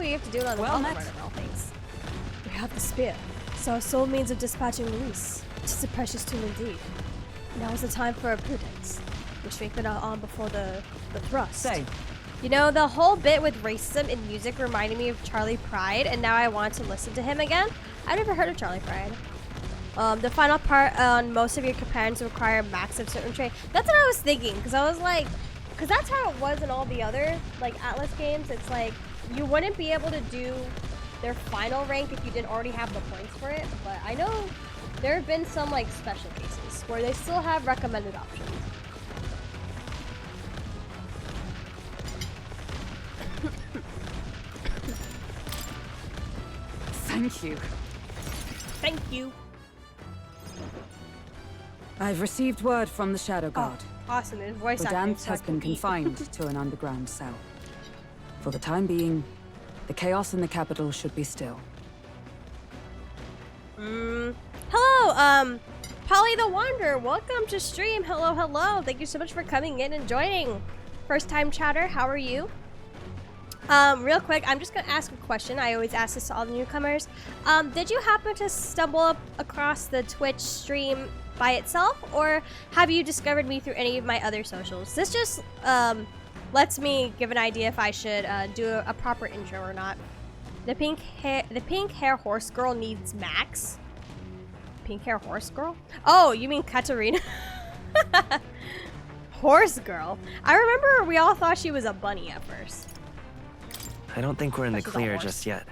we have to do it on the Well bottom met. of all things. We have the spear, so our sole means of dispatching Luis. Tis a precious tool indeed. Now is the time for a prudence. We strengthen our arm before the thrust. Say. You know, the whole bit with racism in music reminded me of Charlie Pride, and now I want to listen to him again. I've never heard of Charlie Pride. The final part on most of your commands require max of certain trade. That's what I was thinking, because I was like, because that's how it was in all the other like Atlas games. It's like you wouldn't be able to do their final rank if you didn't already have the points for it. But I know there have been some like special cases where they still have recommended options. Thank you. Thank you. I've received word from the Shadow Guard. Awesome. His voice acting. Rodanthe has been confined to an underground cell. For the time being, the chaos in the capital should be still. Hello, Polly the Wanderer. Welcome to stream. Hello, hello. Thank you so much for coming in and joining. First time chatter, how are you? Real quick, I'm just gonna ask a question. I always ask this to all the newcomers. Did you happen to stumble across the Twitch stream by itself, or have you discovered me through any of my other socials? This just lets me give an idea if I should do a proper intro or not. The pink hair horse girl needs Max. Pink hair horse girl? Oh, you mean Katarina? Horse girl. I remember we all thought she was a bunny at first. I don't think we're in the clear just yet.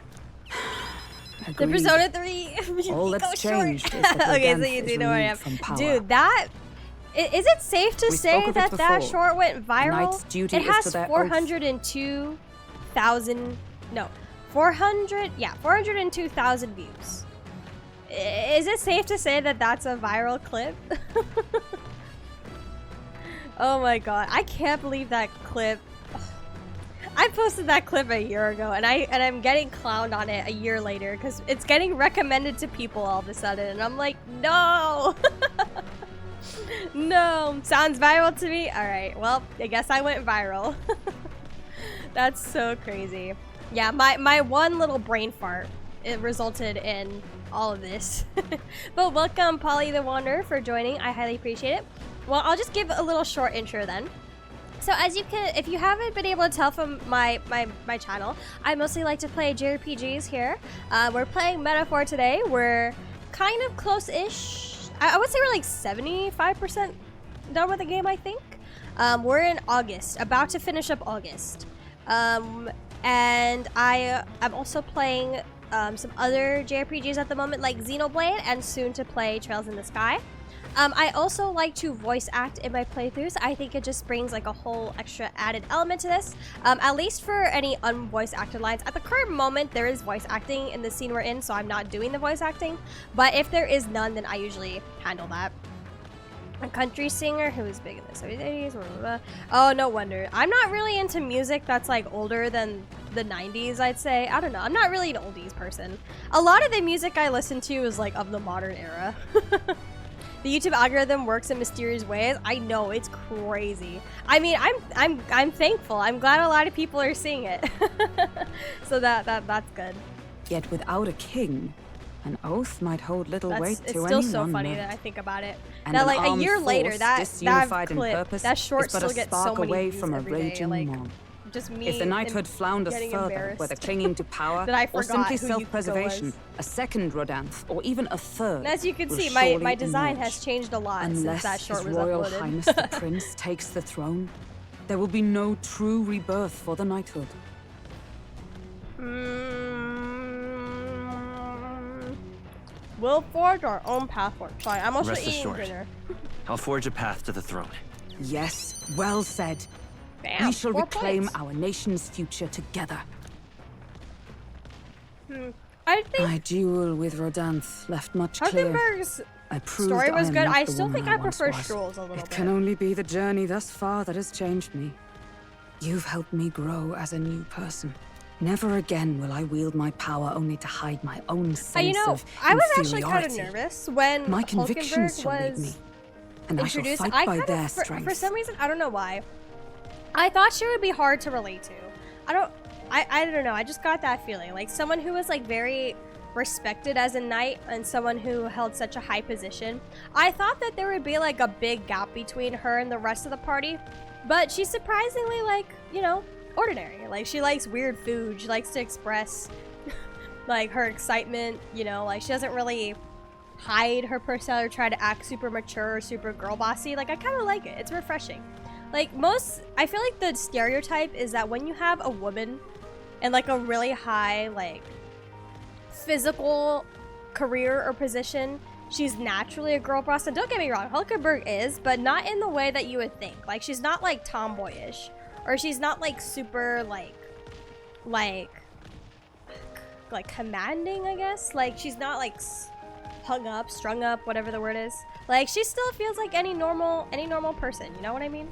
The Persona 3 All that's changed is that okay, so Rodanthe you is do know where I am. removed from power. Dude, that... Is it safe to We say spoke of that it that before. short went A knight's viral? duty It is to has their oath. 402,000... No. 402,000 views. Is it safe to say that that's a viral clip? Oh my god. I can't believe that clip. I posted that clip a year ago, and I'm getting clowned on it a year later because it's getting recommended to people all of a sudden, and I'm like, no, no, sounds viral to me. All right, well, I guess I went viral. That's so crazy. Yeah, my one little brain fart, it resulted in all of this. But welcome, Polly the Wanderer, for joining. I highly appreciate it. Well, I'll just give a little short intro then. So as you can, if you haven't been able to tell from my channel, I mostly like to play JPRGs here. We're playing Metaphor today. We're kind of close-ish. I would say we're like 75% done with the game, I think. We're in August, about to finish up August. And I'm also playing some other JPRGs at the moment, like Xenoblade, and soon to play Trails in the Sky. I also like to voice act in my playthroughs. I think it just brings like a whole extra added element to this. At least for any unvoice acted lines. At the current moment, there is voice acting in the scene we're in, so I'm not doing the voice acting. But if there is none, then I usually handle that. A country singer who is big in the 70s. Blah, blah, blah. Oh, no wonder. I'm not really into music that's like older than the 90s, I'd say. I don't know. I'm not really an oldies person. A lot of the music I listen to is like of the modern era. The YouTube algorithm works in mysterious ways. I know, it's crazy. I mean, I'm thankful. I'm glad a lot of people are seeing it. So that's good. Yet without a king, an oath might hold little weight to anyone. It's still so funny that I think about it. And That like a armed year later, force, that disunified in clip, purpose, that short is but still a gets so spark many away views from a every day. raging Like, mob. just me. If the knighthood flounders getting further, embarrassed whether clinging to power that I or forgot simply who Yukiko self-preservation, was. a second Rodanthe, or even a third, And as you can will see, my surely design emerge. has changed a lot since Unless that short His was Royal uploaded. Highness the Prince takes the throne, there will be no true rebirth for the knighthood. We'll forge our own path forward. Sorry, I'm also Rest eating assured. dinner. I'll forge a path to the throne. Yes, well said. Bam, We shall 4 reclaim points. our nation's future together. I think My duel with Rodanthe left much clear. Huckenberg's I proved story I was am good. not I the still woman think I once prefer was. Stroll's a little It bit. can only be the journey thus far that has changed me. You've helped me grow as a new person. Never again will I wield my power only to hide my own sense You know, of I was actually kind of inferiority. nervous when My convictions Hulkenberg shall lead me, was and I shall introduced. fight I by kind their of, for strength. some reason, I don't know why. I thought she would be hard to relate to. I don't know, I just got that feeling. Like someone who was like very respected as a knight and someone who held such a high position. I thought that there would be like a big gap between her and the rest of the party, but she's surprisingly like, you know, ordinary. Like she likes weird food, she likes to express like her excitement, you know, like she doesn't really hide her personality or try to act super mature or super girl bossy. Like I kind of like it, it's refreshing. Like I feel like the stereotype is that when you have a woman in like a really high like physical career or position, she's naturally a girl boss. And don't get me wrong, Hulkenberg is, but not in the way that you would think. Like she's not like tomboyish, or she's not like super like commanding, I guess. Like she's not like strung up, whatever the word is. Like she still feels like any normal person, you know what I mean?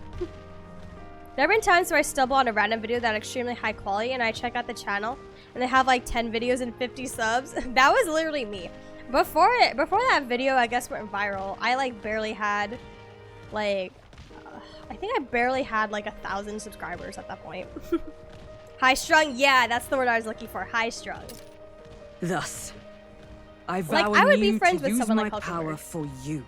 There have been times where I stumble on a random video that's extremely high quality and I check out the channel and they have like 10 videos and 50 subs. That was literally me. Before that video, I guess, went viral, I like barely had like I think I barely had like 1,000 subscribers at that point. High strung, yeah, that's the word I was looking for. High strung. Thus, I vow like I would be anew friends to with use someone my like Hulkenberg. power for you.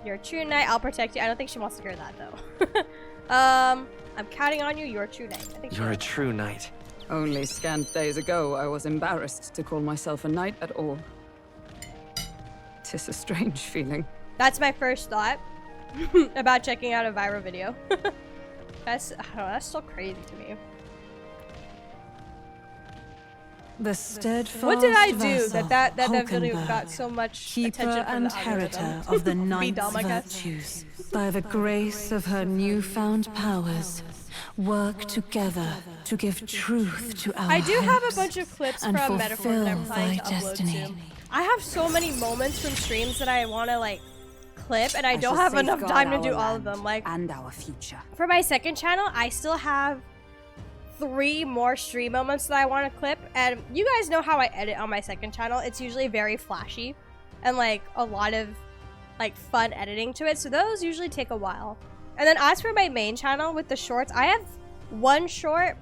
You're a true knight. I'll protect you. I don't think she wants to hear that though. I'm counting on you. You're a true knight. I think You're a true knight. Only scant days ago, I was embarrassed to call myself a knight at all. 'Tis a strange feeling. That's my first thought about checking out a viral video. That's so crazy to me. The steadfast What did I do vessel, that video Hulkenberg, got so much keeper attention from and the algorithm? heritor of the Be ninth dumb, I guess. virtues, by the grace of her newfound powers, work together to give truth to our I do have a hopes bunch of clips and from Metaphor that I'm fulfill planning thy to upload destiny. soon. I have so many moments from streams that I want to like clip, and I I don't shall have enough safeguard time to our do all of land them. Like and our future. for my second channel, I still have 3 more stream moments that I want to clip, and you guys know how I edit on my second channel. It's usually very flashy and like a lot of like fun editing to it, so those usually take a while. And then as for my main channel with the shorts, I have 1 short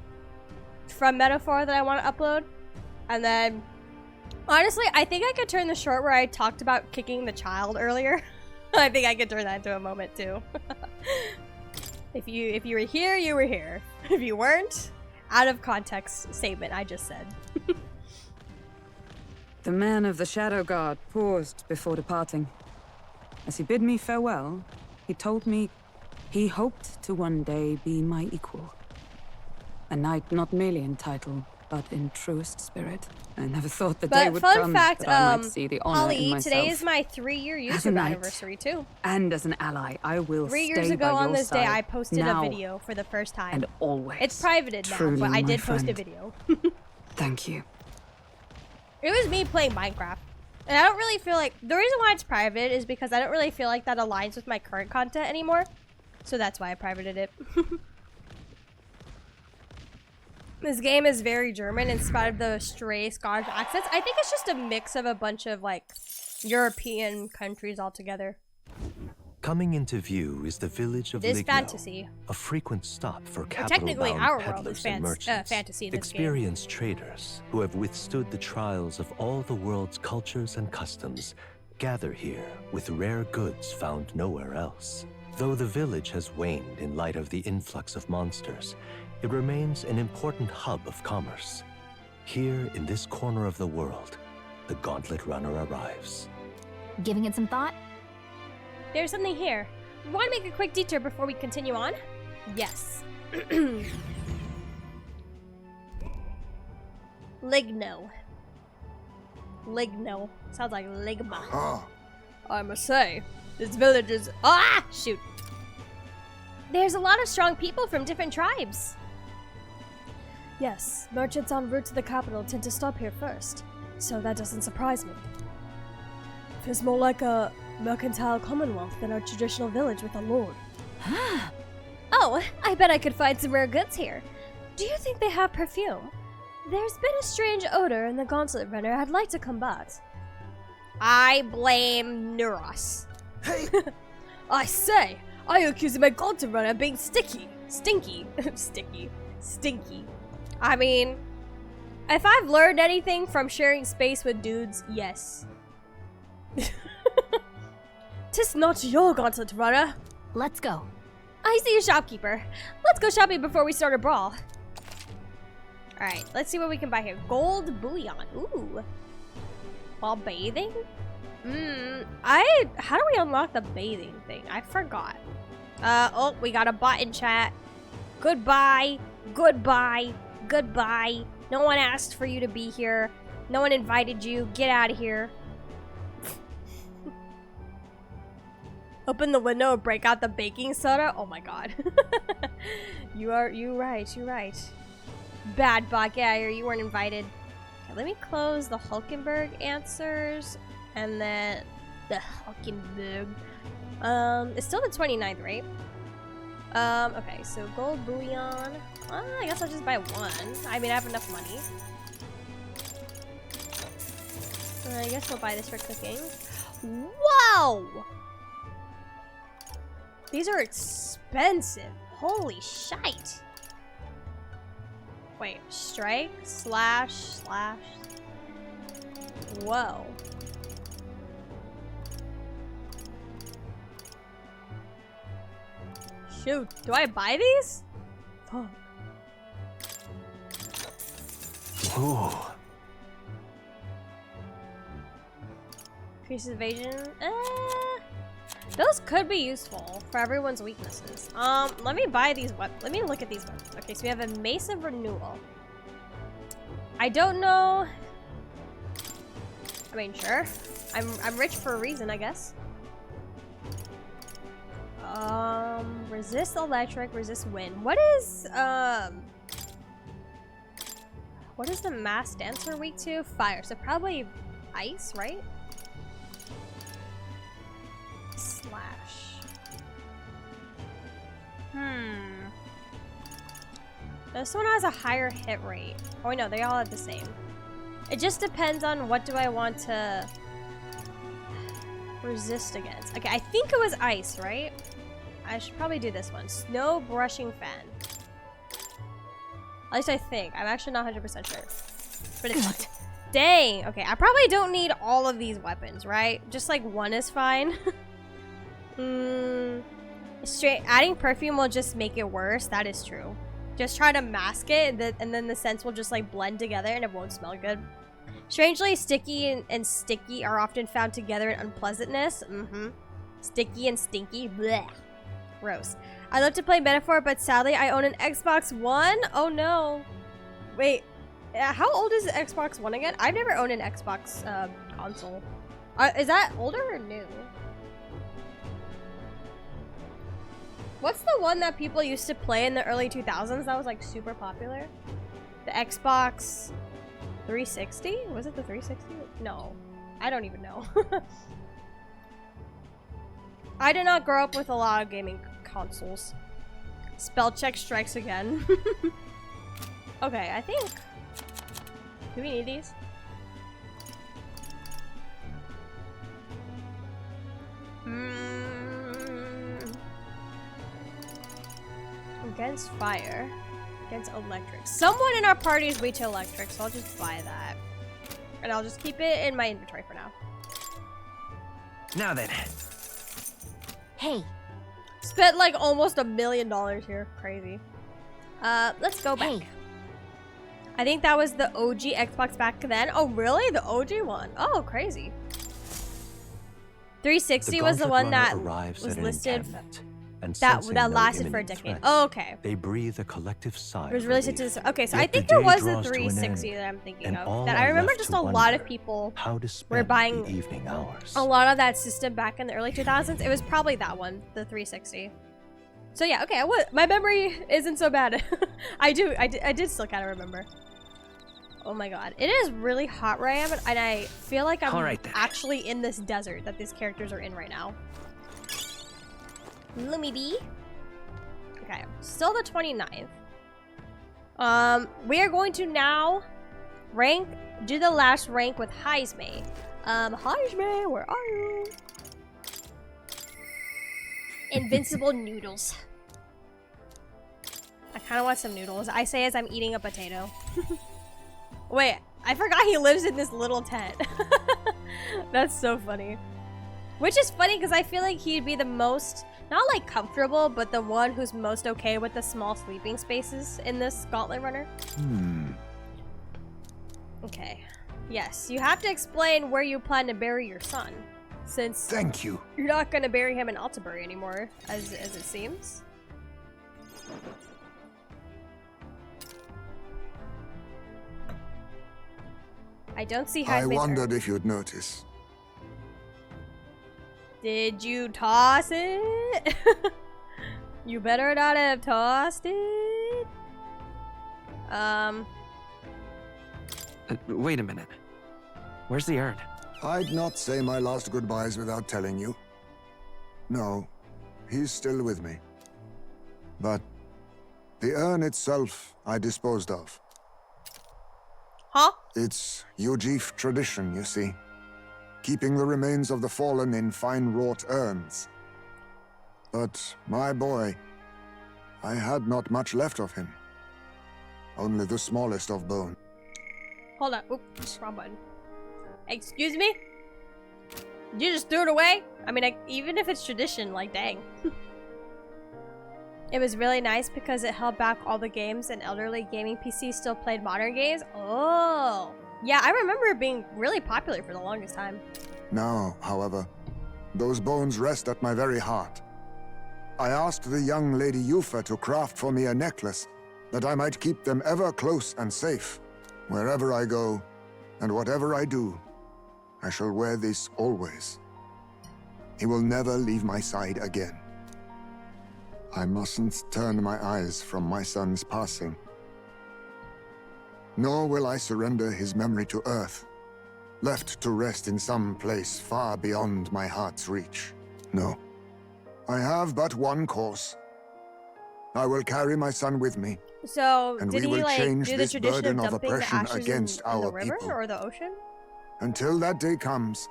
from Metaphor that I want to upload, and then honestly I think I could turn the short where I talked about kicking the child earlier. I think I could turn that into a moment too. If you were here, you were here. If you weren't, out of context statement I just said. The man of the Shadow Guard paused before departing. As he bid me farewell, he told me he hoped to one day be my equal. A knight not merely in title, but in truest spirit. I never thought the day But would fun come fact, that I might see the honor in Holly, myself. today is my 3-year As a YouTube knight, anniversary too. And as an ally, I will 3 stay years ago by on your this day, side I posted now a video for the first time. and always. It's privated now, Truly, but I my did post a friend. video. Thank you. It was me playing Minecraft. And I don't really feel like... The reason why it's private is because I don't really feel like that aligns with my current content anymore. So that's why I privated it. This game is very German in spite of the stray Scottish accents. I think it's just a mix of a bunch of, like, European countries altogether. Coming into view is the village of It is Ligno, fantasy. a frequent stop for Technically, capital-bound our world is peddlers and merchants, fantasy in this game. experienced traders who have withstood the trials of all the world's cultures and customs, gather here with rare goods found nowhere else. Though the village has waned in light of the influx of monsters, it remains an important hub of commerce. Here in this corner of the world, the Gauntlet Runner arrives. Giving it some thought? There's something here. Want to make a quick detour before we continue on? Yes. Ligno. Ligno. Sounds like Ligma. I must say, this village is... Ah! Shoot. There's a lot of strong people from different tribes. Yes, merchants en route to the capital tend to stop here first, so that doesn't surprise me. Feels more like a mercantile commonwealth than our traditional village with a lord. Oh, I bet I could find some rare goods here. Do you think they have perfume? There's been a strange odor in the Gauntlet Runner I'd like to combat. I blame Neuros. Hey! I say, I accuse my Gauntlet Runner of being stinky. Stinky. I mean, if I've learned anything from sharing space with dudes, yes. 'Tis not your gauntlet, runner. Let's go. I see a shopkeeper. Let's go shopping before we start a brawl. Alright, let's see what we can buy here. Gold bullion. Ooh. While bathing? How do we unlock the bathing thing? I forgot. Oh, we got a bot in chat. Goodbye. Goodbye. Goodbye. No one asked for you to be here. No one invited you. Get out of here. Open the window and break out the baking soda? Oh my god. You right. Bad bot, get out of here. You weren't invited. Okay, let me close the Hulkenberg answers. And then the Hulkenberg. It's still the 29th, right? Okay, so gold bullion. I guess I'll just buy one. I mean, I have enough money. I guess we'll buy this for cooking. Whoa! These are expensive. Holy shite. Wait, strike, slash. Whoa. Shoot, do I buy these? Fuck. Ooh. Increases evasion. Those could be useful for everyone's weaknesses. Let me buy these weapons. Let me look at these weapons. Okay, so we have a Mace of Renewal. I don't know. I mean, sure. I'm rich for a reason, I guess. Resist electric, resist wind. What is the mass dancer weak to? Fire. So probably ice, right? Slash. This one has a higher hit rate. Oh no, they all have the same. It just depends on what do I want to resist against. Okay, I think it was ice, right? I should probably do this one. Snow brushing fan. At least I think. I'm actually not 100% sure. But it's fine. Dang. Okay, I probably don't need all of these weapons, right? Just like one is fine. Straight adding perfume will just make it worse. That is true. Just try to mask it, and then the scents will just like blend together and it won't smell good. Strangely, sticky and sticky are often found together in unpleasantness. Sticky and stinky. Blech. Gross. I'd love to play Metaphor, but sadly I own an Xbox One. Oh no. Wait, how old is the Xbox One again? I've never owned an Xbox console. Is that older or new? What's the one that people used to play in the early 2000s that was like super popular? The Xbox 360? Was it the 360? No. I don't even know. I did not grow up with a lot of gaming consoles. Spell check strikes again. Okay, I think... Do we need these? Against fire. Against electric. Someone in our party is weak to electric, so I'll just buy that. And I'll just keep it in my inventory for now. Now then. Hey. Spent like almost $1 million here. Crazy. Let's go back. Hey. I think that was the OG Xbox back then. Oh, really? The OG one? Oh, crazy. 360 was the one that was listed. That lasted for a decade. Oh, okay. They breathe a collective sigh. It was released into this. Okay, so I think it was the 360 that I'm thinking of. That I remember just a lot of people were buying evening hours. a lot of that system back in the early 2000s. It was probably that one, the 360. So yeah, okay. My memory isn't so bad. I did still kind of remember. Oh my god, it is really hot where I am, and I feel like I'm actually in this desert that these characters are in right now. Lummy B. Okay, still the 29th. We are going to now do the last rank with Heisme. Heisme, where are you? Invincible noodles. I kind of want some noodles. I say as I'm eating a potato. Wait, I forgot he lives in this little tent. That's so funny. Which is funny because I feel like he'd be the most, not like comfortable, but the one who's most okay with the small sleeping spaces in this Gauntlet Runner. Okay. Yes, you have to explain where you plan to bury your son, since Thank you. you're not going to bury him in Altabury anymore, as it seems. I don't see how I wondered if you'd notice. Did you toss it? You better not have tossed it. Wait a minute. Where's the urn? I'd not say my last goodbyes without telling you. No, he's still with me. But the urn itself I disposed of. Huh? It's Ujif tradition, you see. Keeping the remains of the fallen in fine-wrought urns. But my boy, I had not much left of him. Only the smallest of bone. Hold on. Oops, wrong button. Excuse me? You just threw it away? I mean, even if it's tradition, like, dang. It was really nice because it held back all the games and elderly gaming PCs still played modern games. Oh. Yeah, I remember it being really popular for the longest time. Now, however, those bones rest at my very heart. I asked the young Lady Yufa to craft for me a necklace that I might keep them ever close and safe. Wherever I go, and whatever I do, I shall wear this always. He will never leave my side again. I mustn't turn my eyes from my son's passing. Nor will I surrender his memory to Earth, left to rest in some place far beyond my heart's reach. No. I have but one course. I will carry my son with me. So, and did we he, will like, change do the this tradition burden of of dumping the oppression ashes against in our the river people. or the ocean? Until that day comes,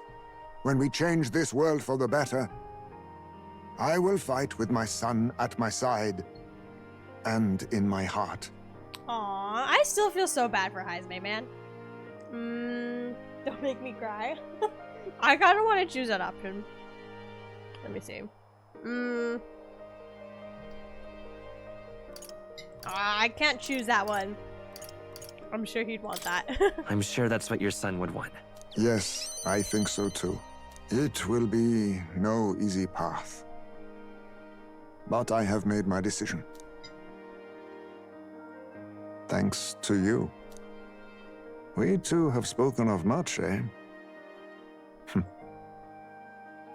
when we change this world for the better, I will fight with my son at my side and in my heart. Aw, I still feel so bad for Heisme, man. Don't make me cry. I kind of want to choose that option. Let me see. I can't choose that one. I'm sure he'd want that. I'm sure that's what your son would want. Yes, I think so too. It will be no easy path. But I have made my decision. Thanks to you. We two have spoken of much, eh?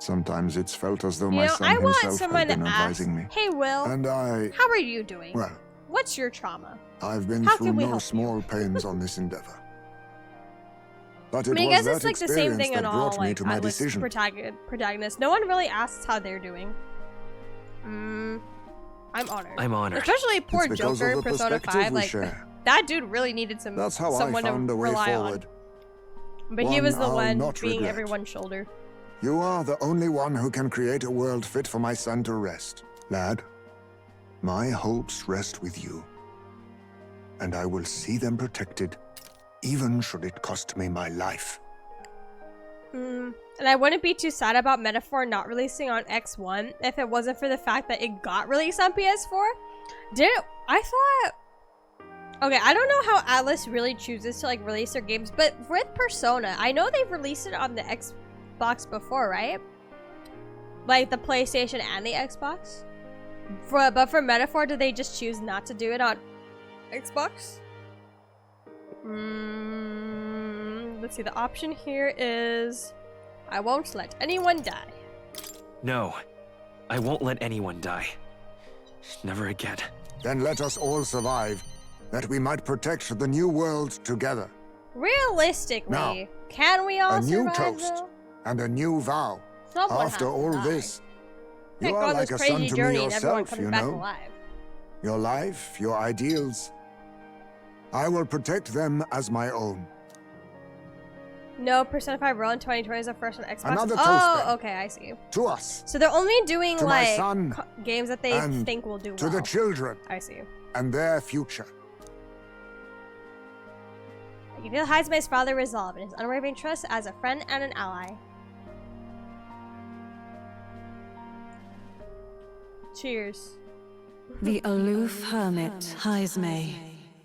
Sometimes it's felt as though my son I want himself someone has been to ask, advising me. hey Will, And how are you doing? well, What's your trauma? I've been How through can we no help small pains on this endeavor. But I it mean, I was guess it's that like the same experience thing that in all brought me like to my Atlas decision. protagonists. No one really asks how they're doing. I'm honored. I'm honored. Especially poor It's because Joker of in the Persona perspective 5. we Like share. that dude really needed That's how I someone found to a way rely forward. on. But he was the I'll one not being regret. everyone's shoulder. You are the only one who can create a world fit for my son to rest. Lad, my hopes rest with you. And I will see them protected, even should it cost me my life. And I wouldn't be too sad about Metaphor not releasing on X1 if it wasn't for the fact that it got released on PS4. I thought... Okay, I don't know how Atlas really chooses to like release their games, but with Persona, I know they've released it on the Xbox before, right? Like the PlayStation and the Xbox? But for Metaphor, did they just choose not to do it on Xbox? Let's see, the option here is I won't let anyone die. No, I won't let anyone die. Never again. Then let us all survive, that we might protect the new world together. Realistically, Now, can we all A new survive toast though? and a new vow. Someone After has to all die. this, you Can't go are on like this a son crazy to me journey and everyone yourself, comes you back know. alive. Your life, your ideals. I will protect them as my own. No, Persona 5 Roll in 2020 is the first on Xbox. Another toast, Oh, then. okay, I see. To us, So they're only doing To my like son, games that they and think will do to well. the children. I see. and their future. I can feel Heismay's father resolve and his unwavering trust as a friend and an ally. Cheers. The aloof hermit Heismay,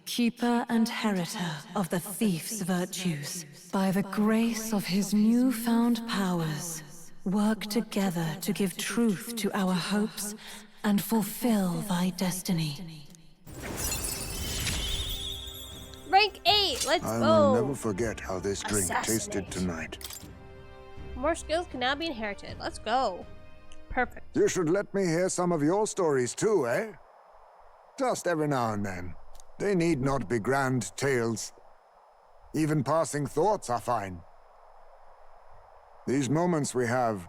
keeper and heritor of the thief's virtues, by the grace of his newfound powers, work together to give truth to our hopes and fulfill thy destiny. Rank 8, let's I go. will never forget how this drink tasted Assassinate. tonight. More skills can now be inherited. Let's go. Perfect. You should let me hear some of your stories too, eh? Just every now and then. They need not be grand tales. Even passing thoughts are fine. These moments we have,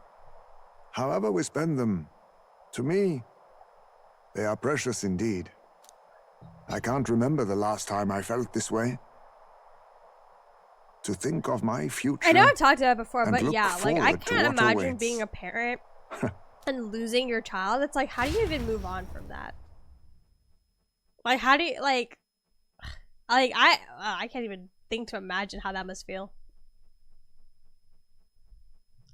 however we spend them, to me, they are precious indeed. I can't remember the last time I felt this way. To think of my future. I know I've talked about it before, and but look yeah, like I forward to can't what imagine awaits. being a parent and losing your child. It's like, how do you even move on from that? Like, how do you, like I can't even think to imagine how that must feel.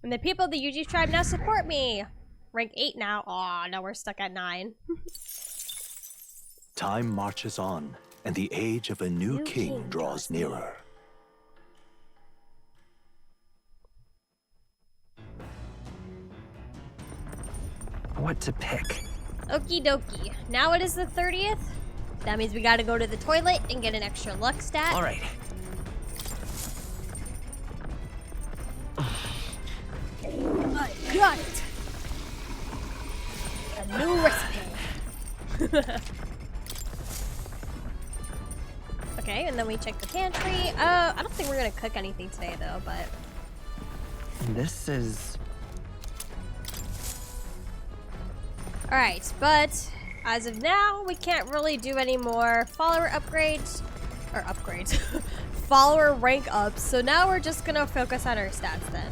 And the people of the Yuji tribe now support me. Rank 8 now. Aw, now we're stuck at 9. Time marches on, and the age of a new king draws nearer. What to pick? Okie dokie. Now it is the 30th. That means we gotta go to the toilet and get an extra luck stat. All right. I got it. A new recipe. Okay, and then we check the pantry. I don't think we're gonna cook anything today though, but This is... alright, but as of now, we can't really do any more follower upgrades. Or upgrades. Follower rank ups. So now we're just gonna focus on our stats then.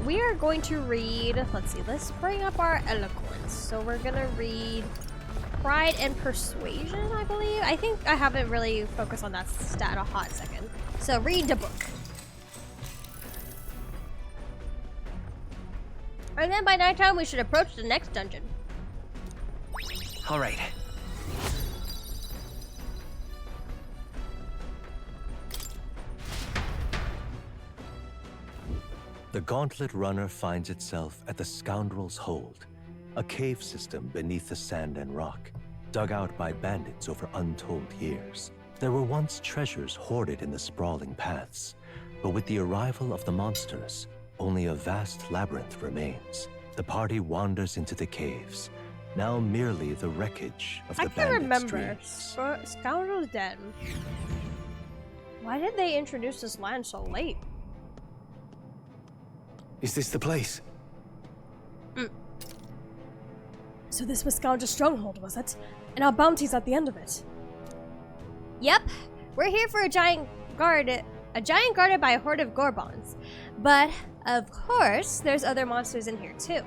We are going to read, let's see, let's bring up our eloquence. So we're gonna read Pride and Persuasion, I believe. I think I haven't really focused on that stat a hot second. So read the book. And then by nighttime, we should approach the next dungeon. All right. The Gauntlet Runner finds itself at the Scoundrel's Hold, a cave system beneath the sand and rock, dug out by bandits over untold years. There were once treasures hoarded in the sprawling paths, but with the arrival of the monsters, only a vast labyrinth remains. The party wanders into the caves, now merely the wreckage of I the can't bandits' remember. dreams. Scoundrel's Den. Why did they introduce this land so late? Is this the place? So this was Scoundrel's stronghold, was it? And our bounty's at the end of it. Yep, we're here for a giant guarded by a horde of Gorbons. But, of course, there's other monsters in here too.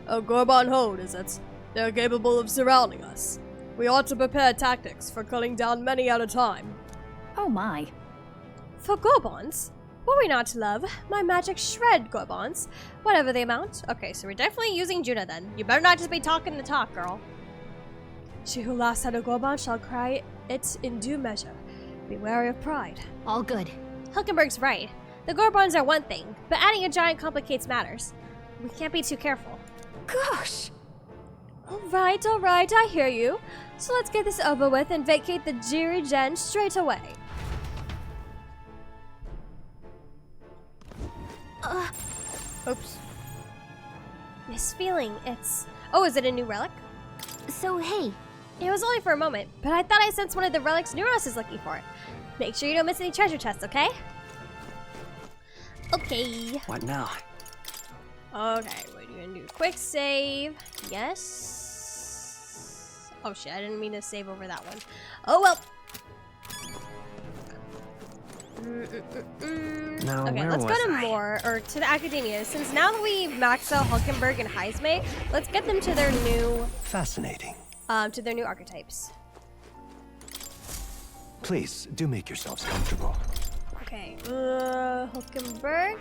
A Gorbon horde, is it? They're capable of surrounding us. We ought to prepare tactics for culling down many at a time. Oh my. For Gorbons? Were we not to love? My magic shred Gorbons. Whatever the amount. Okay, so we're definitely using Juna then. You better not just be talking the talk, girl. She who laughs at a Gorbon shall cry it in due measure. Be wary of pride. All good. Hulkenberg's right. The Gorbons are one thing, but adding a giant complicates matters. We can't be too careful. Gosh. Alright, I hear you. So let's get this over with and vacate the Jiri Gen straight away. Oops. This feeling, it's... Oh, is it a new relic? So, hey, It was only for a moment, but I thought I sensed one of the relics Neuros is looking for. Make sure you don't miss any treasure chests, okay? Okay. What now? Okay, we're gonna do a quick save. Yes. Oh shit, I didn't mean to save over that one. Oh well. Now, Okay, where let's go was to I? more, or to the Academia. Since now that we maxed out Hulkenberg and Heismay, let's get them to their new... Fascinating. to their new archetypes. Please, do make yourselves comfortable. Okay, Hulkenberg.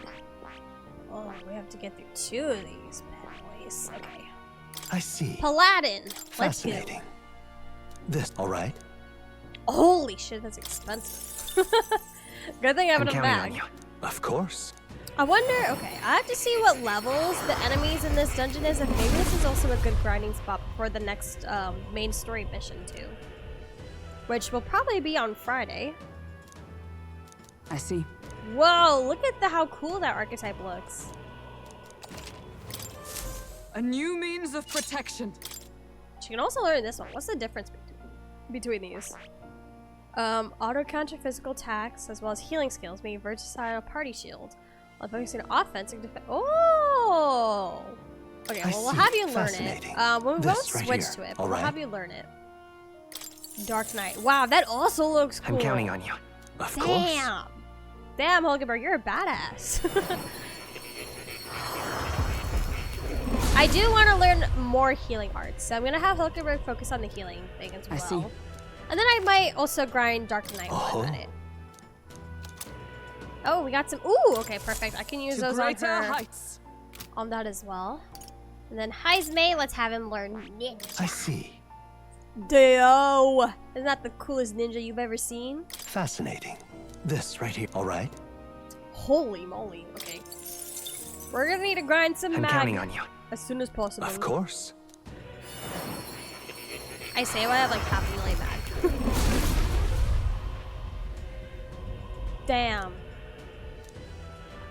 Oh, we have to get through 2 of these bad boys. Okay. I see. Paladin. Let's go. Fascinating. This, all right? Holy shit, that's expensive. Good thing I have I'm it in a counting on bag. you. Of course. I wonder, okay, I have to see what levels the enemies in this dungeon is, and maybe this is also a good grinding spot before the next main story mission too. Which will probably be on Friday. I see. Whoa, look at how cool that archetype looks. A new means of protection. You can also learn this one. What's the difference between these? Auto counter physical attacks as well as healing skills, being versatile party shield. While focusing on offense and defense. Oh! Okay, well, we'll have you learn it. We won't switch to it, but we'll have you learn it. Dark Knight. Wow, that also looks cool. I'm counting on you. Of course. Damn! Damn, Hulkenberg, you're a badass. I do want to learn more healing arts, so I'm going to have Hulkenberg focus on the healing thing as well. I see. And then I might also grind Dark Knight while I'm at it. Oh, we got some. Ooh, okay, perfect. I can use those on her. Heights. On that as well. And then Heismay, let's have him learn ninja. I see. Deo! Isn't that the coolest ninja you've ever seen? Fascinating. This right here, all right? Holy moly. Okay. We're gonna need to grind some I'm mag counting on you. as soon as possible. Of course. I say I have like 500,000 mag. Damn.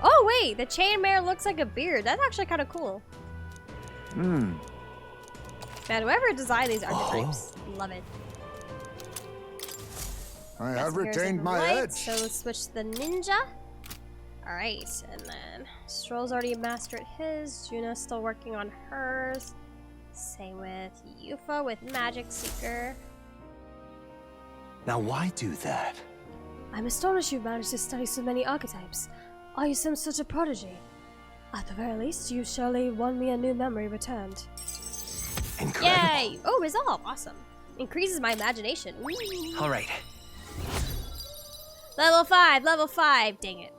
Oh wait, the chainmail looks like a beard. That's actually kind of cool. Hmm. Man, whoever designed these archetypes, love it. I have Here's retained the my light, edge. So let's switch to the ninja. Alright, and then Stroll's already mastered his. Juno's still working on hers. Same with Yufa with Magic Seeker. Now why do that? I'm astonished you've managed to study so many archetypes. Are you some sort of prodigy? At the very least, you surely won me a new memory returned. Incredible. Yay! Oh, resolve! Awesome. Increases my imagination. Whee! All right. Level 5! Level 5! Dang it.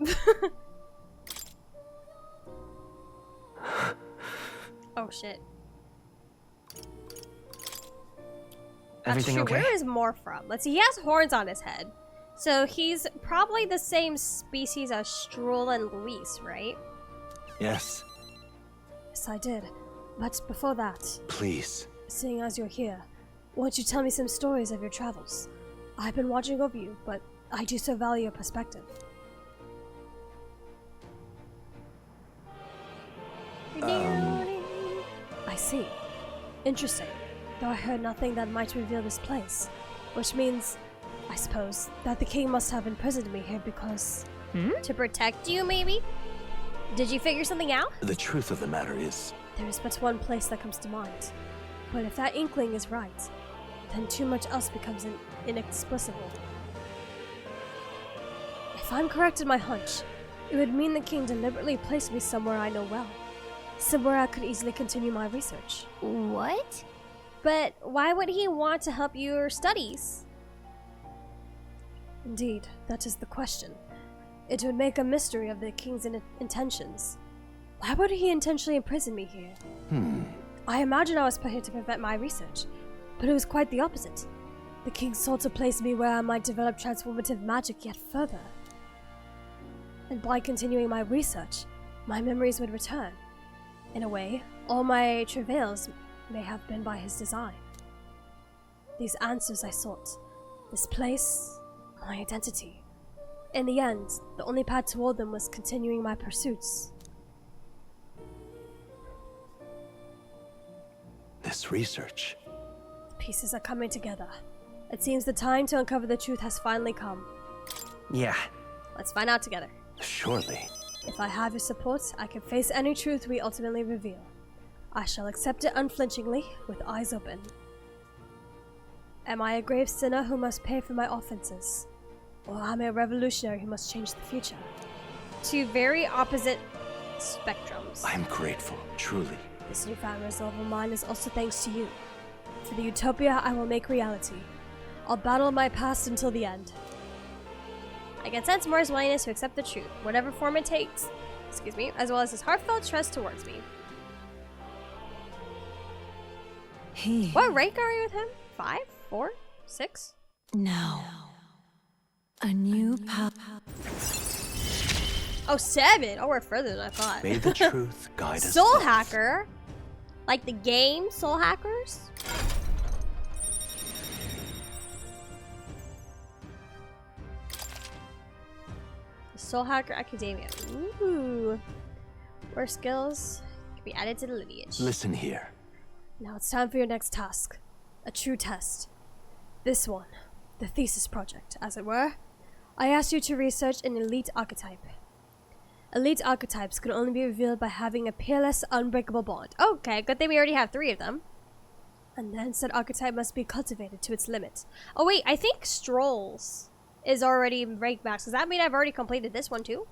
Oh shit. Everything That's true. okay? Where is Moore from? Let's see. He has horns on his head. So he's probably the same species as Stroll and Luis, right? Yes. Yes, I did. But before that, Please. seeing as you're here, won't you tell me some stories of your travels? I've been watching over you, but I do so value your perspective. I see. Interesting. Though I heard nothing that might reveal this place. Which means, I suppose, that the king must have imprisoned me here because... To protect you, maybe? Did you figure something out? The truth of the matter is, There is but one place that comes to mind. But if that inkling is right, then too much else becomes inexplicable. If I'm correct in my hunch, it would mean the king deliberately placed me somewhere I know well. Somewhere I could easily continue my research. What? But why would he want to help your studies? Indeed, that is the question. It would make a mystery of the king's intentions. Why would he intentionally imprison me here? I imagine I was put here to prevent my research, but it was quite the opposite. The king sought to place me where I might develop transformative magic yet further. And by continuing my research, my memories would return. In a way, all my travails may have been by his design. These answers I sought, this place, my identity. In the end, the only path toward them was continuing my pursuits. this research. The pieces are coming together. It seems the time to uncover the truth has finally come. Yeah. Let's find out together. Surely. If I have your support, I can face any truth we ultimately reveal. I shall accept it unflinchingly, with eyes open. Am I a grave sinner who must pay for my offenses? Or am I a revolutionary who must change the future? Two very opposite spectrums. I'm grateful, truly. This newfound resolve of mine is also thanks to you. For the utopia I will make reality. I'll battle my past until the end. I can sense Moore's willingness to accept the truth, whatever form it takes, excuse me, as well as his heartfelt trust towards me. What rank are you with him? 5? 4? 6? Now, a new path. Oh, 7! Oh, we're further than I thought. May the truth guide us. Soul both. Hacker? Like the game Soul Hackers? Soul Hacker Academia. Ooh. Where skills can be added to the lineage. Listen here. Now it's time for your next task. A true test. This one. The thesis project, as it were. I asked you to research an elite archetype. Elite archetypes can only be revealed by having a peerless, unbreakable bond. Okay, good thing we already have 3 of them. And then said archetype must be cultivated to its limit. Oh wait, I think Strolls is already rank max. Does that mean I've already completed this one too?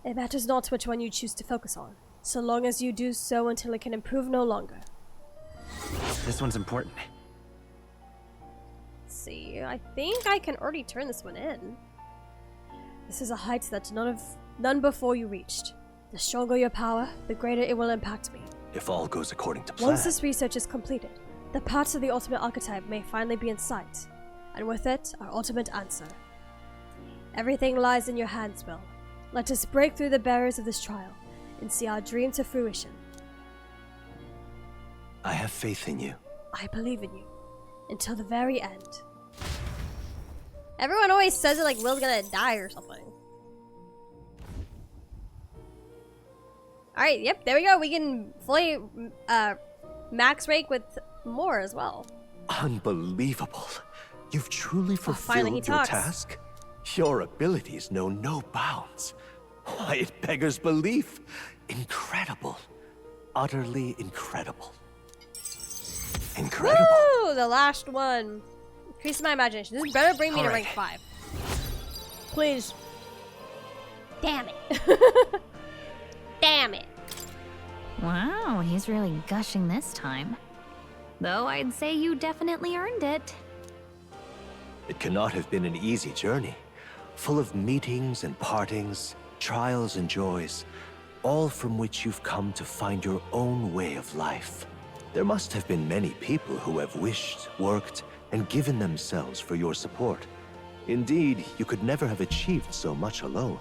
It matters not which one you choose to focus on, so long as you do so until it can improve no longer. This one's important. Let's see, I think I can already turn this one in. This is a height that none before you reached. The stronger your power, the greater it will impact me. If all goes according to plan. Once this research is completed, the path to the ultimate archetype may finally be in sight, and with it, our ultimate answer. Everything lies in your hands, Will. Let us break through the barriers of this trial and see our dream to fruition. I have faith in you. I believe in you. Until the very end. Everyone always says it like Will's gonna die or something. Alright, yep, there we go. We can fully max rank with more as well. Unbelievable. You've truly finally he fulfilled your talks. task. Your abilities know no bounds. Why, it beggars belief. Incredible. Utterly incredible. Incredible. Woo! The last one. Increase my imagination. This better bring me to Alright. rank 5. Please. Damn it. Damn it. Wow, he's really gushing this time. Though I'd say you definitely earned it. It cannot have been an easy journey, full of meetings and partings, trials and joys, all from which you've come to find your own way of life. There must have been many people who have wished, worked, and given themselves for your support. Indeed, you could never have achieved so much alone.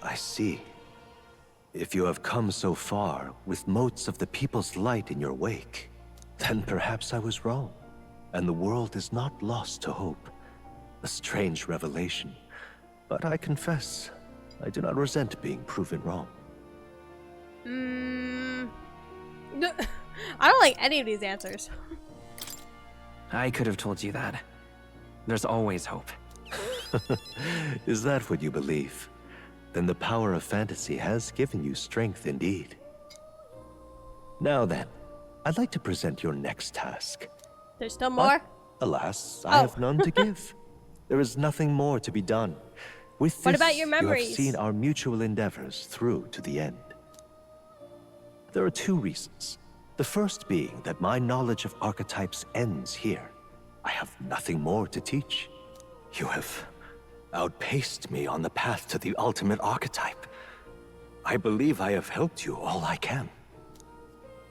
I see. If you have come so far with motes of the people's light in your wake, then perhaps I was wrong, and the world is not lost to hope. A strange revelation, but I confess, I do not resent being proven wrong. I don't like any of these answers. I could have told you that. There's always hope. Is that what you believe? Then the power of fantasy has given you strength indeed. Now then, I'd like to present your next task. There's still more? Alas, I Oh. have none to give. There is nothing more to be done. With this, What about your you have memories? seen our mutual endeavors through to the end. There are 2 reasons. The first being that my knowledge of archetypes ends here. I have nothing more to teach. You have outpaced me on the path to the ultimate archetype. I believe I have helped you all I can.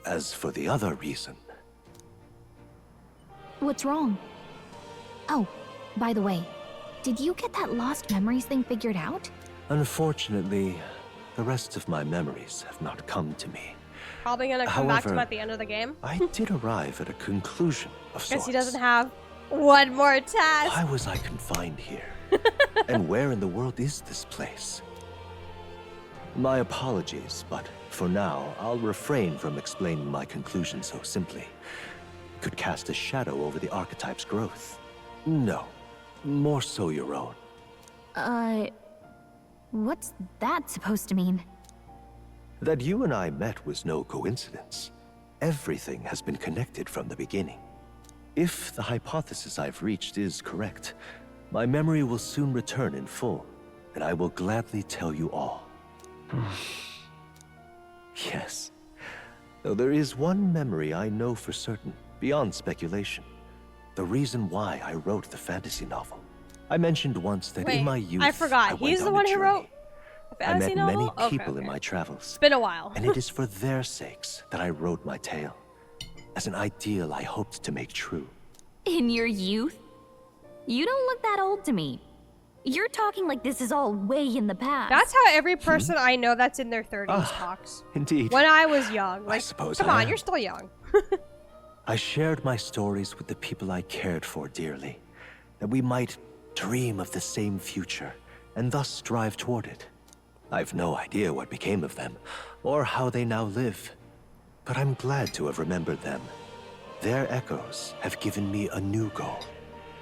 As for the other reason, What's wrong? Oh, by the way, did you get that lost memories thing figured out? unfortunately, the rest of my memories have not come to me. Probably gonna come back to him However, at the end of the game. I did arrive at a conclusion of sorts. Guess he doesn't have one more task. Why was I confined here? And where in the world is this place? My apologies, but for now, I'll refrain from explaining my conclusion so simply. It could cast a shadow over the archetype's growth. No, more so your own. What's that supposed to mean? That you and I met was no coincidence. Everything has been connected from the beginning. If the hypothesis I've reached is correct, my memory will soon return in full, and I will gladly tell you all. Yes, Though there is one memory I know for certain, beyond speculation. The reason why I wrote the fantasy novel. I mentioned once that in my youth, I forgot. He's the one who wrote a fantasy novel? I met many people Okay. in my travels. It's been a while. And it is for their sakes that I wrote my tale. As an ideal I hoped to make true. In your youth? You don't look that old to me. You're talking like this is all way in the past. That's how every person I know that's in their 30s talks. Indeed. When I was young. Like, suppose come I on, am. you're still young. I shared my stories with the people I cared for dearly, that we might dream of the same future, and thus strive toward it. I've no idea what became of them, or how they now live, but I'm glad to have remembered them. Their echoes have given me a new goal,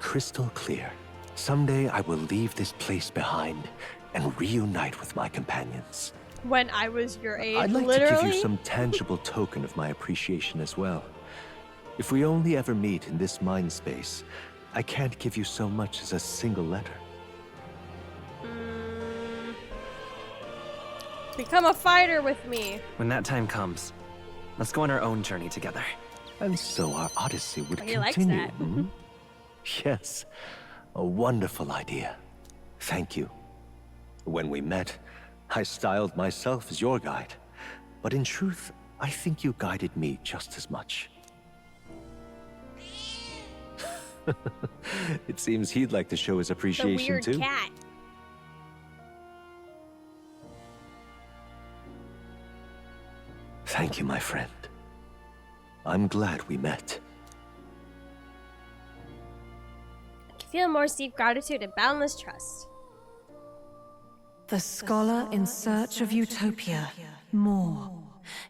crystal clear. Someday I will leave this place behind and reunite with my companions. When I was your age, I'd like literally. to give you some tangible token of my appreciation as well. If we only ever meet in this mind space, I can't give you so much as a single letter. Become a fighter with me. When that time comes, let's go on our own journey together. And so our odyssey would He likes continue. that. Hmm? Yes, a wonderful idea. Thank you. When we met, I styled myself as your guide. But in truth, I think you guided me just as much. It seems he'd like to show his The appreciation weird too. cat. Thank you, my friend. I'm glad we met. I can feel more deep gratitude and boundless trust. The scholar in search of utopia, more.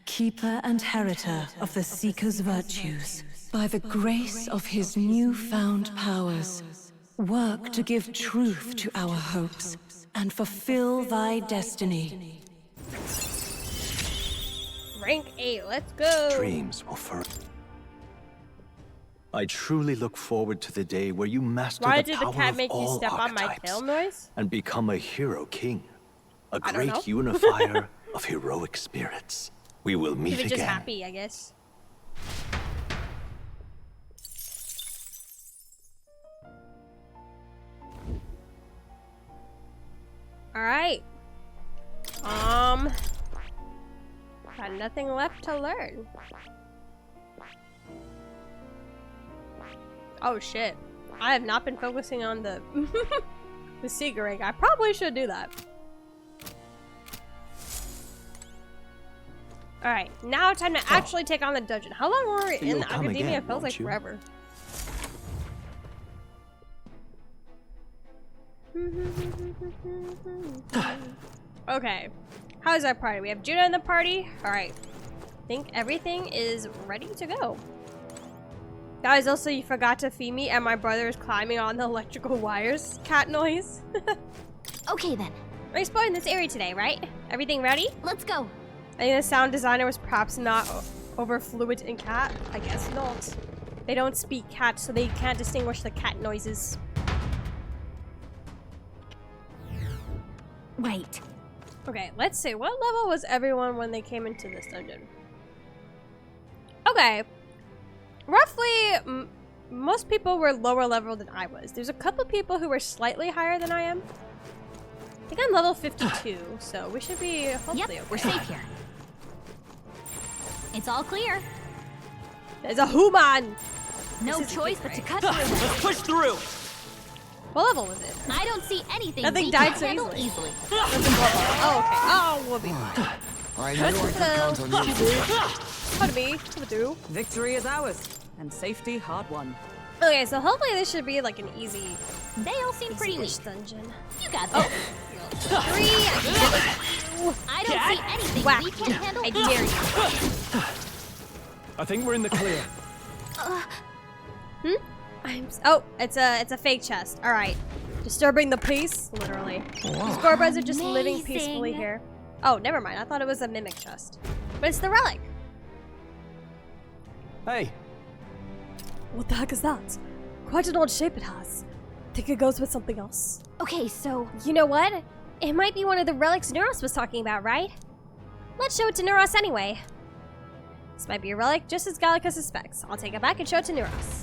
Keeper and heriter of the Seeker's virtues. By the grace of his newfound powers, work to give truth to our hopes and fulfill thy destiny. Rank 8, let's go. Dreams will forever. I truly look forward to the day where you master Why the did power the cat of make you all step on my archetypes tail noise? and become a hero king, a I don't know. great unifier of heroic spirits. We will meet He was again. just happy, I guess. Alright. Got nothing left to learn. Oh shit. I have not been focusing on the the secret ring. I probably should do that. Alright, now time to actually take on the dungeon. How long were we in You'll come academia? again, It feels won't like you? forever. Okay. How's our party? We have Judah in the party. Alright. I think everything is ready to go. Guys, also you forgot to feed me and my brother is climbing on the electrical wires. Cat noise. Okay then, We're exploring this area today, right? Everything ready? let's go. I think the sound designer was perhaps not over fluent in cat. I guess not. They don't speak cat, so they can't distinguish the cat noises. Wait, Okay, let's see. What level was everyone when they came into this dungeon? Okay. Roughly, most people were lower level than I was. There's a couple people who were slightly higher than I am. I think I'm level 52, so we should be hopefully yep, okay. we're safe here. It's all clear. There's a human! No This is choice but to cut through. Let's push through! What level was it? I don't see anything Nothing we died can't so handle easily. easily. Oh, okay. Oh, we'll be fine. I knew I could count on you. How to be? How to do? Victory is ours, and safety hard won. Okay, so hopefully this should be like an easy They all seem pretty weak. dungeon. You got this. I don't see anything Whack. we can't handle I dare you. I think we're in the clear. Oh, it's a fake chest. All right, disturbing the peace, literally. These Gorbeds are just living peacefully Amazing. here. Oh, never mind. I thought it was a mimic chest, but it's the relic. Hey, What the heck is that? Quite an odd shape it has. Think it goes with something else. Okay, so You know what? It might be one of the relics Neuros was talking about, right? Let's show it to Neuros anyway. This might be a relic, just as Gallica suspects. I'll take it back and show it to Neuros.